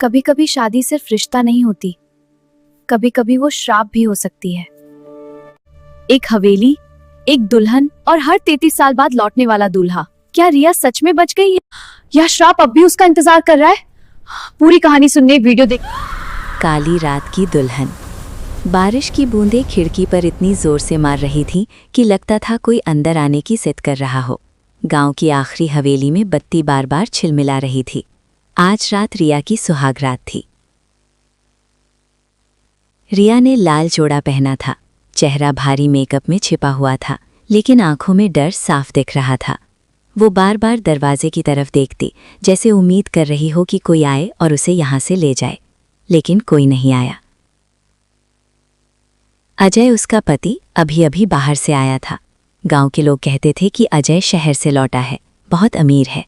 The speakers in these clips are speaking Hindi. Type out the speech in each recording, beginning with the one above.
कभी कभी शादी सिर्फ रिश्ता नहीं होती, कभी कभी वो श्राप भी हो सकती है। एक हवेली, एक दुल्हन और हर 33 साल बाद लौटने वाला दूल्हा। क्या रिया सच में बच गई है या श्राप अब भी उसका इंतजार कर रहा है? पूरी कहानी सुनने वीडियो देख। काली रात की दुल्हन। बारिश की बूंदें खिड़की पर इतनी जोर से मार रही थीं कि लगता था कोई अंदर आने की जिद कर रहा हो। गांव की आखिरी हवेली में बत्ती बार बार छिलमिला रही थी। आज रात रिया की सुहाग रात थी। रिया ने लाल जोड़ा पहना था, चेहरा भारी मेकअप में छिपा हुआ था, लेकिन आंखों में डर साफ दिख रहा था। वो बार बार दरवाजे की तरफ देखती, जैसे उम्मीद कर रही हो कि कोई आए और उसे यहां से ले जाए, लेकिन कोई नहीं आया। अजय, उसका पति, अभी अभी बाहर से आया था। गांव के लोग कहते थे कि अजय शहर से लौटा है, बहुत अमीर है,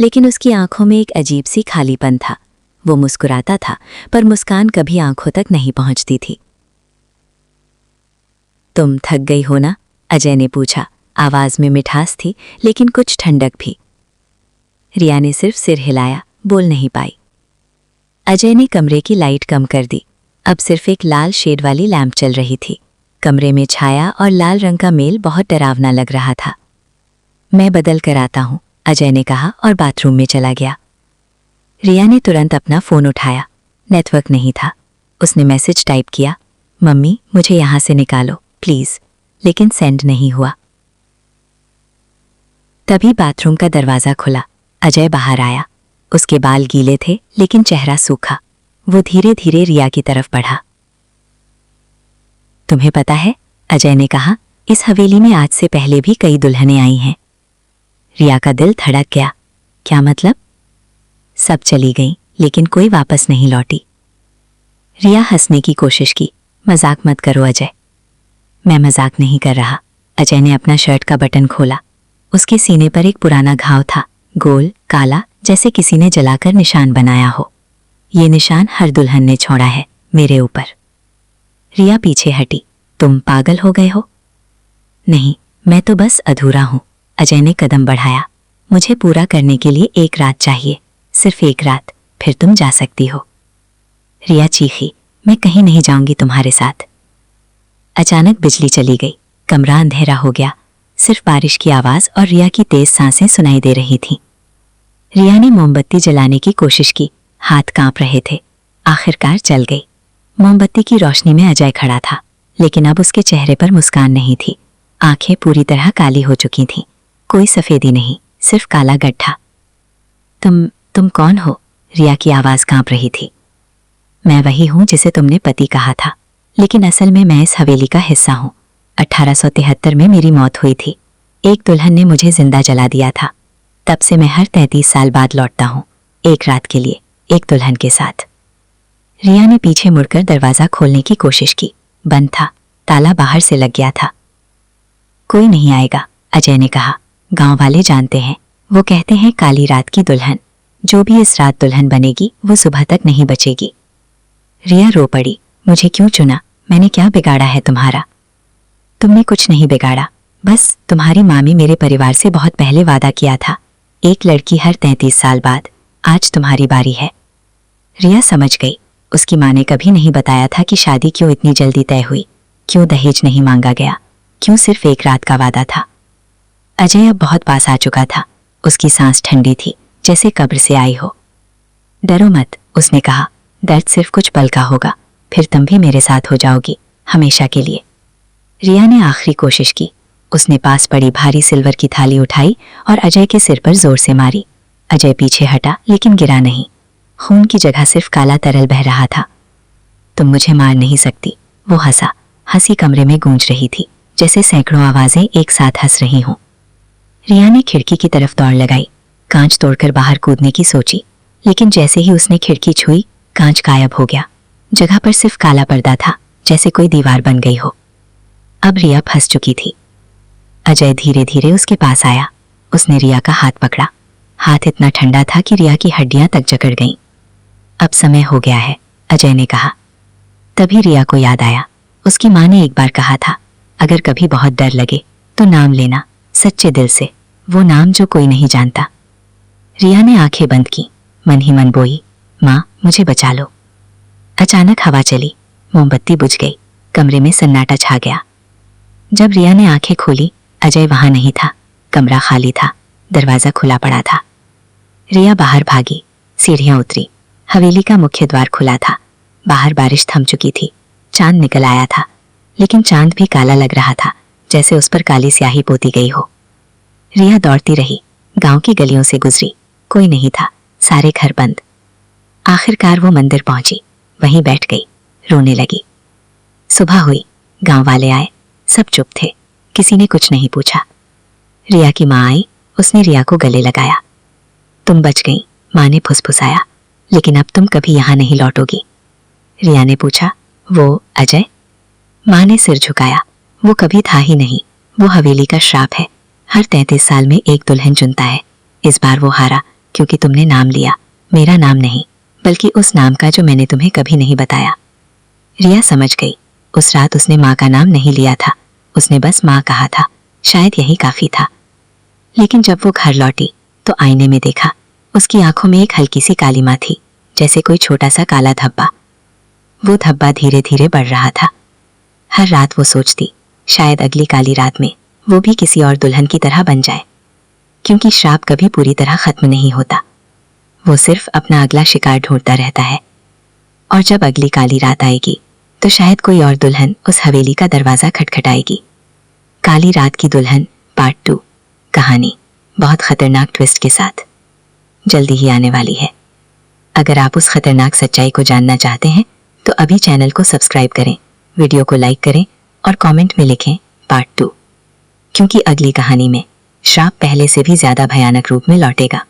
लेकिन उसकी आंखों में एक अजीब सी खालीपन था। वो मुस्कुराता था, पर मुस्कान कभी आंखों तक नहीं पहुंचती थी। तुम थक गई हो ना? अजय ने पूछा। आवाज में मिठास थी, लेकिन कुछ ठंडक भी। रिया ने सिर्फ सिर हिलाया, बोल नहीं पाई। अजय ने कमरे की लाइट कम कर दी। अब सिर्फ एक लाल शेड वाली लैंप चल रही थी। कमरे में छाया और लाल रंग का मेल बहुत डरावना लग रहा था। मैं बदल कर आता हूं, अजय ने कहा और बाथरूम में चला गया। रिया ने तुरंत अपना फोन उठाया। नेटवर्क नहीं था। उसने मैसेज टाइप किया, मम्मी मुझे यहां से निकालो प्लीज, लेकिन सेंड नहीं हुआ। तभी बाथरूम का दरवाजा खुला। अजय बाहर आया। उसके बाल गीले थे, लेकिन चेहरा सूखा। वो धीरे धीरे रिया की तरफ बढ़ा। तुम्हें पता है, अजय ने कहा, इस हवेली में आज से पहले भी कई दुल्हनें आई हैं। रिया का दिल धड़क गया। क्या मतलब? सब चली गईं, लेकिन कोई वापस नहीं लौटी। रिया हंसने की कोशिश की। मजाक मत करो अजय। मैं मजाक नहीं कर रहा। अजय ने अपना शर्ट का बटन खोला। उसके सीने पर एक पुराना घाव था, गोल, काला, जैसे किसी ने जलाकर निशान बनाया हो। ये निशान हर दुल्हन ने छोड़ा है, मेरे ऊपर। रिया पीछे हटी। तुम पागल हो गए हो? नहीं, मैं तो बस अधूरा हूं। अजय ने कदम बढ़ाया। मुझे पूरा करने के लिए एक रात चाहिए, सिर्फ एक रात, फिर तुम जा सकती हो। रिया चीखी, मैं कहीं नहीं जाऊंगी तुम्हारे साथ। अचानक बिजली चली गई। कमरा अंधेरा हो गया। सिर्फ बारिश की आवाज और रिया की तेज सांसें सुनाई दे रही थीं। रिया ने मोमबत्ती जलाने की कोशिश की। हाथ कांप रहे थे। आखिरकार जल गई। मोमबत्ती की रोशनी में अजय खड़ा था, लेकिन अब उसके चेहरे पर मुस्कान नहीं थी। आंखें पूरी तरह काली हो चुकी थीं। कोई सफेदी नहीं, सिर्फ काला गड्ढा। तुम कौन हो? रिया की आवाज कांप रही थी। मैं वही हूं जिसे तुमने पति कहा था, लेकिन असल में मैं इस हवेली का हिस्सा हूं। 1873 में मेरी मौत हुई थी। एक दुल्हन ने मुझे जिंदा जला दिया था। तब से मैं हर 33 साल बाद लौटता हूं, एक रात के लिए, एक दुल्हन के साथ। रिया ने पीछे मुड़कर दरवाजा खोलने की कोशिश की। बंद था, ताला बाहर से लग गया था। कोई नहीं आएगा, अजय ने कहा। गांव वाले जानते हैं, वो कहते हैं काली रात की दुल्हन, जो भी इस रात दुल्हन बनेगी वो सुबह तक नहीं बचेगी। रिया रो पड़ी। मुझे क्यों चुना? मैंने क्या बिगाड़ा है तुम्हारा? तुमने कुछ नहीं बिगाड़ा, बस तुम्हारी माँ ने मेरे परिवार से बहुत पहले वादा किया था, एक लड़की हर 33 साल बाद। आज तुम्हारी बारी है। रिया समझ गई। उसकी माँ ने कभी नहीं बताया था कि शादी क्यों इतनी जल्दी तय हुई, क्यों दहेज नहीं मांगा गया, क्यों सिर्फ एक रात का वादा था। अजय अब बहुत पास आ चुका था। उसकी सांस ठंडी थी, जैसे कब्र से आई हो। डरो मत, उसने कहा। दर्द सिर्फ कुछ पल का होगा, फिर तुम भी मेरे साथ हो जाओगी, हमेशा के लिए। रिया ने आखिरी कोशिश की। उसने पास पड़ी भारी सिल्वर की थाली उठाई और अजय के सिर पर जोर से मारी। अजय पीछे हटा, लेकिन गिरा नहीं। खून की जगह सिर्फ काला तरल बह रहा था। तुम मुझे मार नहीं सकती, वो हंसा। हंसी कमरे में गूंज रही थी, जैसे सैकड़ों आवाजें एक साथ हंस रही हों। रिया ने खिड़की की तरफ दौड़ लगाई। कांच तोड़कर बाहर कूदने की सोची, लेकिन जैसे ही उसने खिड़की छुई, कांच गायब हो गया। जगह पर सिर्फ काला पर्दा था, जैसे कोई दीवार बन गई हो। अब रिया फंस चुकी थी। अजय धीरे धीरे उसके पास आया। उसने रिया का हाथ पकड़ा। हाथ इतना ठंडा था कि रिया की हड्डियां तक जकड़ गईं। अब समय हो गया है, अजय ने कहा। तभी रिया को याद आया, उसकी माँ ने एक बार कहा था, अगर कभी बहुत डर लगे तो नाम लेना, सच्चे दिल से, वो नाम जो कोई नहीं जानता। रिया ने आंखें बंद की, मन ही मन बोई, माँ, मुझे बचा लो। अचानक हवा चली, मोमबत्ती बुझ गई, कमरे में सन्नाटा छा गया। जब रिया ने आंखें खोली, अजय वहां नहीं था। कमरा खाली था, दरवाजा खुला पड़ा था। रिया बाहर भागी, सीढ़ियां उतरी। हवेली का मुख्य द्वार खुला था। बाहर बारिश थम चुकी थी, चांद निकल आया था, लेकिन चांद भी काला लग रहा था, जैसे उस पर काली स्याही पोती गई हो। रिया दौड़ती रही, गांव की गलियों से गुजरी, कोई नहीं था, सारे घर बंद। आखिरकार वो मंदिर पहुंची, वहीं बैठ गई, रोने लगी। सुबह हुई, गांव वाले आए, सब चुप थे, किसी ने कुछ नहीं पूछा। रिया की माँ आई, उसने रिया को गले लगाया। तुम बच गई, माँ ने फुसफुसाया, लेकिन अब तुम कभी यहाँ नहीं लौटोगी। रिया ने पूछा, वो अजय? माँ ने सिर झुकाया, वो कभी था ही नहीं, वो हवेली का श्राप है। हर 33 साल में एक दुल्हन चुनता है। इस बार वो हारा क्योंकि तुमने नाम लिया, मेरा नाम नहीं, बल्कि उस नाम का जो मैंने तुम्हें कभी नहीं बताया। रिया समझ गई, उस रात उसने माँ का नाम नहीं लिया था, उसने बस माँ कहा था, शायद यही काफी था। लेकिन जब वो घर लौटी तो आईने में देखा, उसकी आंखों में एक हल्की सी कालीमा थी, जैसे कोई छोटा सा काला धब्बा। वो धब्बा धीरे धीरे बढ़ रहा था। हर रात वो सोचती, शायद अगली काली रात में वो भी किसी और दुल्हन की तरह बन जाए, क्योंकि श्राप कभी पूरी तरह खत्म नहीं होता, वो सिर्फ अपना अगला शिकार ढूंढता रहता है। और जब अगली काली रात आएगी तो शायद कोई और दुल्हन उस हवेली का दरवाजा खटखटाएगी। काली रात की दुल्हन पार्ट 2 कहानी बहुत खतरनाक ट्विस्ट के साथ जल्दी ही आने वाली है। अगर आप उस खतरनाक सच्चाई को जानना चाहते हैं तो अभी चैनल को सब्सक्राइब करें, वीडियो को लाइक करें और कमेंट में लिखें पार्ट 2, क्योंकि अगली कहानी में श्राप पहले से भी ज्यादा भयानक रूप में लौटेगा।